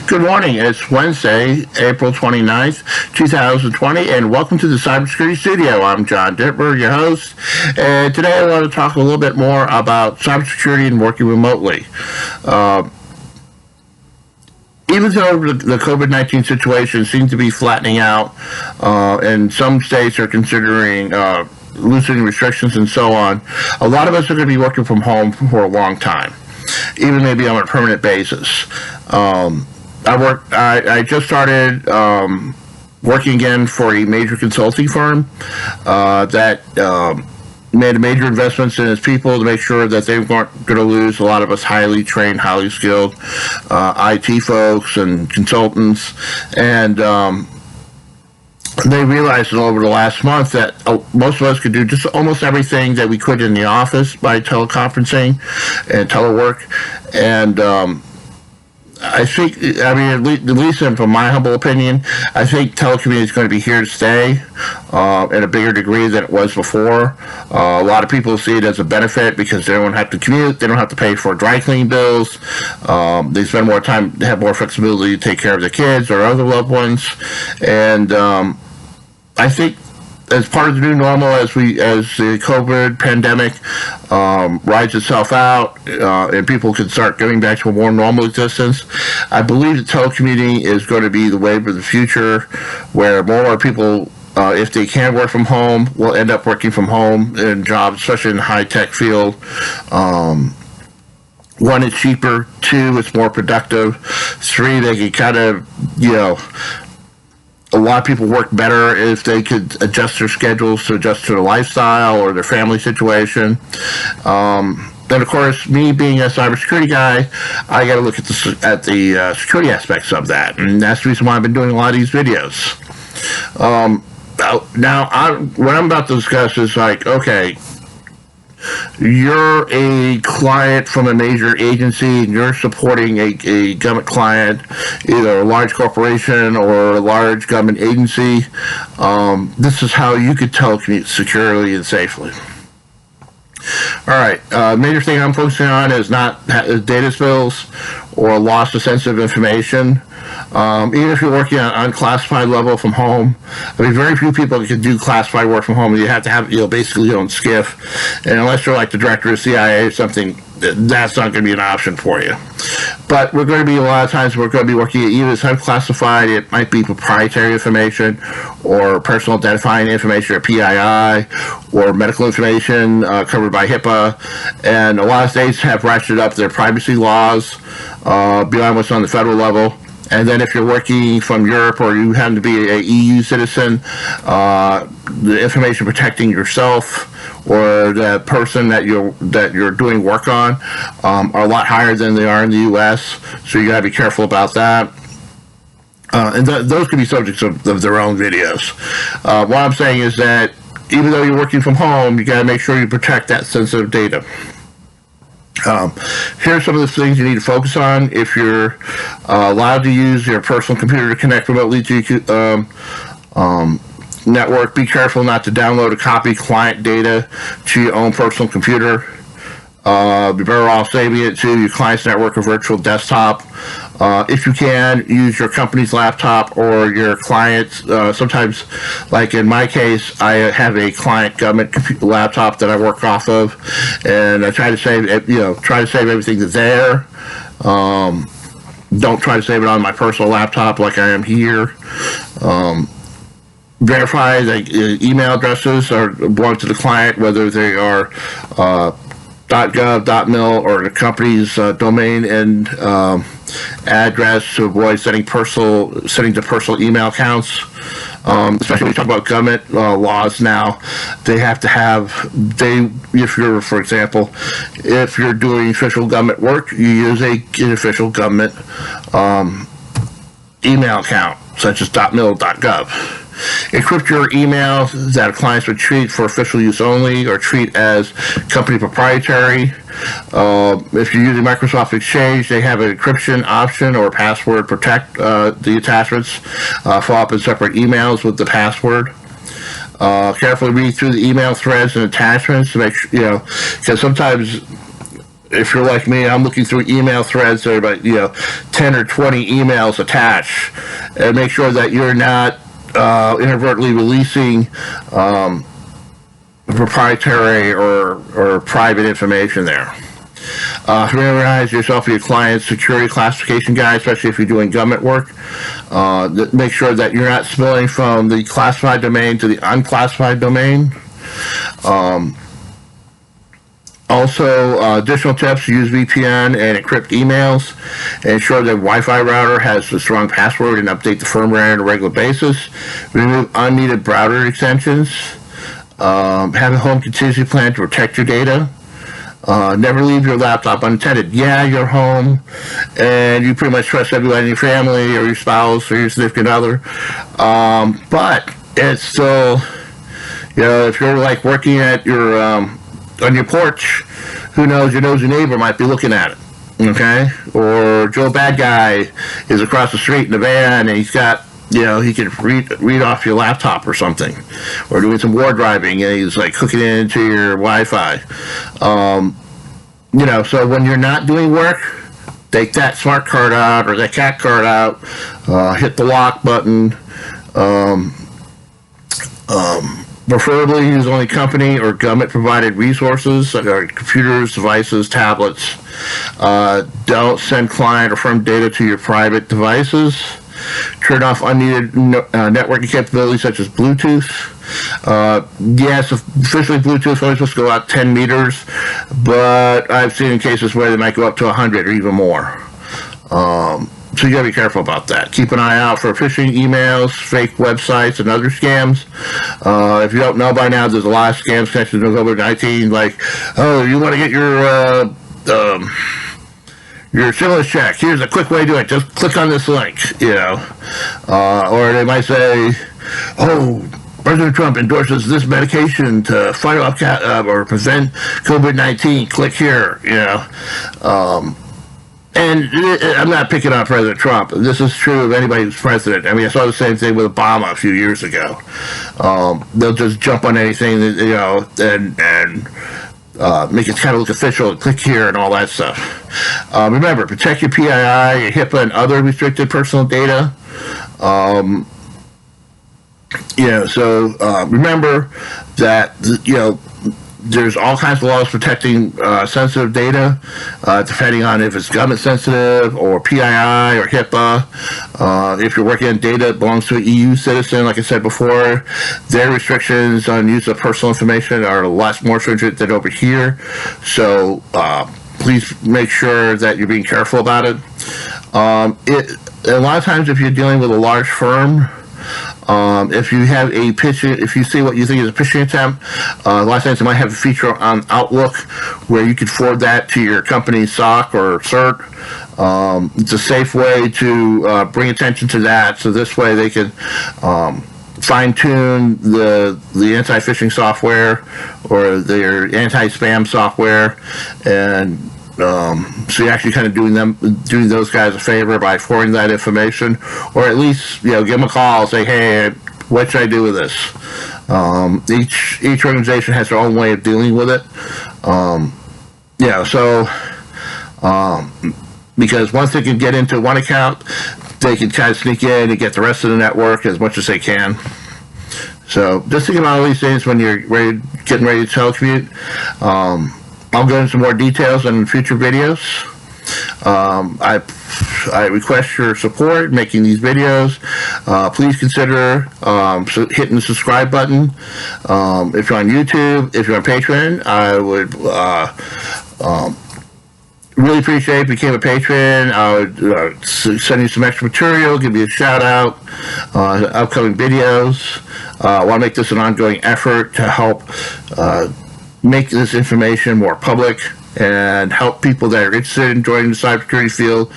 Good morning. It's Wednesday, April 29th, 2020, and welcome to the Cybersecurity Studio. I'm John Dittmer, your host, and today I want to talk a little bit more about cybersecurity and working remotely. Even though the COVID-19 situation seems to be flattening out, and some states are considering loosening restrictions and so on, a lot of us are going to be working from home for a long time, even maybe on a permanent basis. I just started working again for a major consulting firm that made major investments in its people to make sure that they weren't going to lose a lot of us highly trained, highly skilled IT folks and consultants. And they realized over the last month that most of us could do just almost everything that we could in the office by teleconferencing and telework. And I think, at least from my humble opinion, I think telecommuting is going to be here to stay in a bigger degree than it was before. A lot of people see it as a benefit because they don't have to commute, they don't have to pay for dry cleaning bills, they spend more time, have more flexibility to take care of their kids or other loved ones, and I think as part of the new normal, as the COVID pandemic rides itself out and people can start getting back to a more normal existence, I believe that telecommuting is going to be the wave of the future, where more people, if they can work from home, will end up working from home in jobs, especially in the high-tech field. One, it's cheaper. Two, it's more productive. Three, they can kind of, a lot of people work better if they could adjust their schedules to adjust to their lifestyle or their family situation. Then, of course, me being a cybersecurity guy, I got to look at the security aspects of that, and that's the reason why I've been doing a lot of these videos. Now, what I'm about to discuss is like, okay, you're a client from a major agency and you're supporting a government client, either a large corporation or a large government agency. This is how you could telecommute securely and safely. All right, major thing I'm focusing on is not data spills or loss of sensitive information. Even if you're working on unclassified level from home, I mean, very few people can do classified work from home. You have to have, basically your own SCIF, and unless you're like the director of CIA or something, that's not going to be an option for you. But we're going to be, a lot of times, we're going to be working at either as unclassified, it might be proprietary information, or personal identifying information, or PII, or medical information covered by HIPAA. And a lot of states have ratcheted up their privacy laws beyond what's on the federal level. And then if you're working from Europe or you happen to be an EU citizen, the information protecting yourself or the person that you're doing work on are a lot higher than they are in the U.S. So you got to be careful about that. And those could be subjects of their own videos. What I'm saying is that even though you're working from home, you got to make sure you protect that sensitive data. Here are some of the things you need to focus on. If you're allowed to use your personal computer to connect remotely to your network, be careful not to download or copy client data to your own personal computer. Be better off saving it to your client's network or virtual desktop. If you can, use your company's laptop or your client's. Sometimes, like in my case, I have a client government laptop that I work off of, and I try to save everything that's there. Don't try to save it on my personal laptop like I am here. Verify that email addresses are belong to the client, whether they are .gov, .mil, or the company's domain and address, to avoid setting to personal email accounts. Especially when you talk about government laws now, they have to have, if you're, for example, if you're doing official government work, you use an official government email account, such as .mil, .gov. Encrypt your emails that clients would treat for official use only or treat as company proprietary. If you're using Microsoft Exchange, they have an encryption option or password protect the attachments. Follow up in separate emails with the password. Carefully read through the email threads and attachments to make sure, because sometimes if you're like me, I'm looking through email threads that are about 10 or 20 emails attached, and make sure that you're not inadvertently releasing proprietary or private information there. Familiarize yourself with your client's security classification guide, especially if you're doing government work. Make sure that you're not spilling from the classified domain to the unclassified domain. Also, additional tips: use VPN and encrypt emails. Ensure that Wi-Fi router has a strong password and update the firmware on a regular basis. Remove unneeded browser extensions. Have a home contingency plan to protect your data. Never leave your laptop unattended. Yeah, you're home, and you pretty much trust everyone in your family or your spouse or your significant other. But it's still, if you're like working at your on your porch, who knows? Your nosy neighbor might be looking at it. Okay, or Joe Bad Guy is across the street in a van, and he's got. He can read off your laptop or something, or doing some war driving, and he's like hooking it into your Wi-Fi. So when you're not doing work, take that smart card out or that cat card out, hit the lock button. Preferably use only company or government-provided resources, like computers, devices, tablets. Don't send client or firm data to your private devices. Turn off unneeded networking capabilities such as Bluetooth. Yes, officially Bluetooth is only supposed to go out 10 meters, but I've seen cases where they might go up to 100 or even more. So you gotta be careful about that. Keep an eye out for phishing emails, fake websites, and other scams. If you don't know by now, there's a lot of scams connected to COVID-19, like, oh, you want to get your stimulus check. Here's a quick way to do it. Just click on this link, Or they might say, oh, President Trump endorses this medication to fight off or prevent COVID-19. Click here, And I'm not picking on President Trump. This is true of anybody who's president. I mean, I saw the same thing with Obama a few years ago. They'll just jump on anything, and make it kind of look official and click here and all that stuff. Remember, protect your PII, your HIPAA, and other restricted personal data. Remember that, there's all kinds of laws protecting sensitive data, depending on if it's government sensitive or PII or HIPAA. If you're working on data that belongs to an EU citizen, like I said before, their restrictions on use of personal information are a lot more stringent than over here. So please make sure that you're being careful about it. A lot of times if you're dealing with a large firm, if you have if you see what you think is a phishing attempt, a lot of times they might have a feature on Outlook where you could forward that to your company's SOC or CERT. It's a safe way to bring attention to that, so this way they can fine-tune the anti-phishing software or their anti-spam software, and so you're actually kind of doing those guys a favor by forwarding that information, or at least give them a call, say, hey, what should I do with this? Each organization has their own way of dealing with it. Because once they can get into one account, they can kind of sneak in and get the rest of the network as much as they can. So just think about all these things when you're getting ready to telecommute. I'll go into some more details in future videos. I request your support in making these videos. Please consider hitting the subscribe button. If you're on YouTube, if you're on Patreon, I would really appreciate if you became a patron. I would send you some extra material, give you a shout out on upcoming videos. I want to make this an ongoing effort to help make this information more public and help people that are interested in joining the cybersecurity field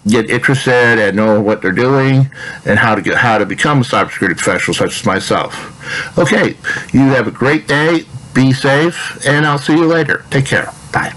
get interested and know what they're doing and how to become a cybersecurity professional such as myself. Okay, you have a great day, be safe, and I'll see you later. Take care. Bye.